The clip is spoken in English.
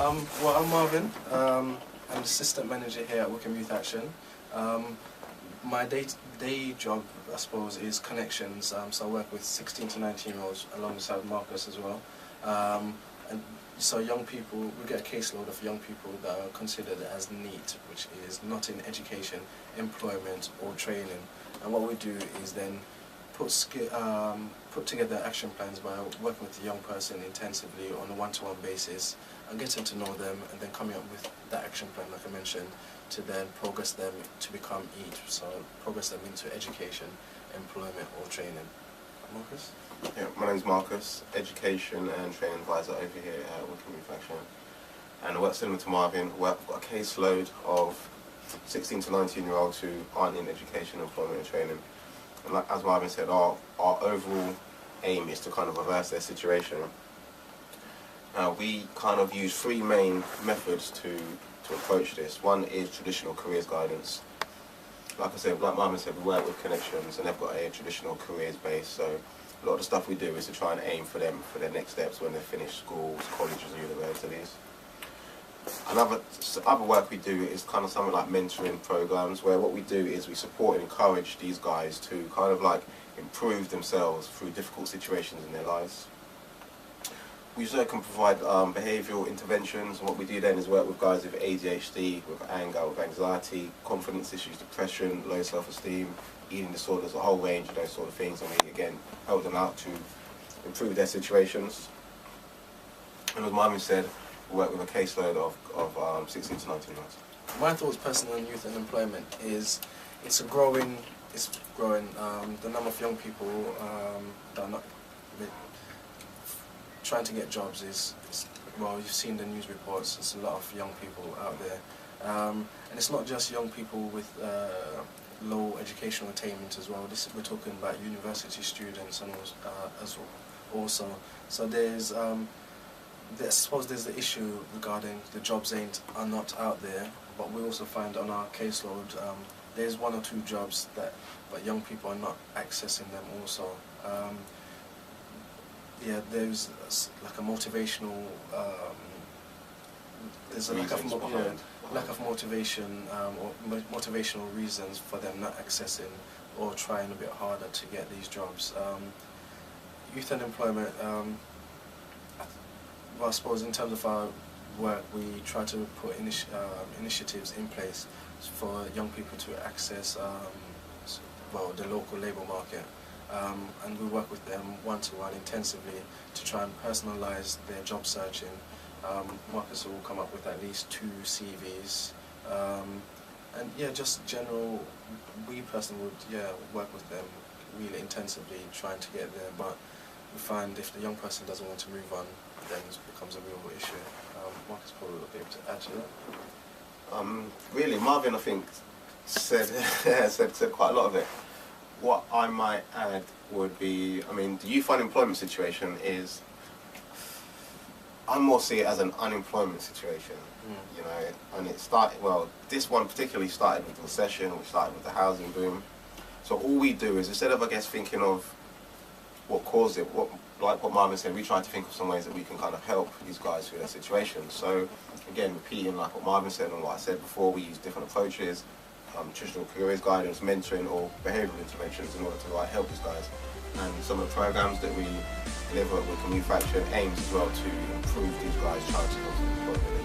Well, I'm Marvin. I'm assistant manager here at Wycombe Youth Action. My day job, I suppose, is connections. So I work with 16 to 19-year-olds alongside Marcus as well. And so young people, we get a caseload of young people that are considered as NEET, which is not in education, employment or training. And what we do is then put together action plans by working with the young person intensively on a one-to-one basis and getting to know them, and then coming up with that action plan, like I mentioned, to then progress them to become EAT, so progress them into education, employment or training. Marcus? Yeah, my name's Marcus, Education and Training Advisor over here at Wycombe Youth Action. And I work similar to Marvin, where I've got a caseload of 16 to 19-year-olds who aren't in education, employment and training. And like, as Marvin said, our overall aim is to kind of reverse their situation. We kind of use three main methods to approach this. One is traditional careers guidance. Like I said, like Marvin said, we work with connections and they've got a traditional careers base, so a lot of the stuff we do is to try and aim for them for their next steps when they finish schools, colleges and universities. Other work we do is kind of something like mentoring programs, where what we do is we support and encourage these guys to kind of like improve themselves through difficult situations in their lives. We also can provide behavioural interventions, and what we do then is work with guys with ADHD, with anger, with anxiety, confidence issues, depression, low self-esteem, eating disorders, a whole range of those sort of things, and we again help them out to improve their situations. And as Marvin said, we work with a caseload of 16 to 19 year olds. My thoughts personally on youth and employment is it's growing. The number of young people that are not trying to get jobs is, well, you've seen the news reports, there's a lot of young people out there. And it's not just young people with low educational attainment as well. We're talking about university students and also. So I suppose there's the issue regarding the jobs are not out there, but we also find on our caseload there's one or two jobs but young people are not accessing them also. Yeah, there's like a motivational, there's a lack of motivation or motivational reasons for them not accessing or trying a bit harder to get these jobs. Youth and employment, well, I suppose in terms of our work, we try to put initiatives in place for young people to access well, the local labour market. And we work with them one-to-one intensively to try and personalise their job searching. Marcus will come up with at least 2 CVs. And yeah, just general, we personally would work with them really intensively trying to get there, but we find if the young person doesn't want to move on, then it becomes a real issue. Marcus probably will be able to add to that. Really, Marvin, I think, said quite a lot of it. What I might add would be, I mean, the youth unemployment situation is, I more see it as an unemployment situation, you know, and it started, well, this one particularly started with the recession, we started with the housing boom. So all we do is, instead of, I guess, thinking of what caused it, like what Marvin said, we try to think of some ways that we can kind of help these guys through their situation. So again, repeating like what Marvin said and what I said before, we use different approaches. Traditional careers guidance, mentoring or behavioural interventions in order to help these guys. And some of the programs that we deliver at Wycombe Youth Action aims as well to improve these guys' chances of employment.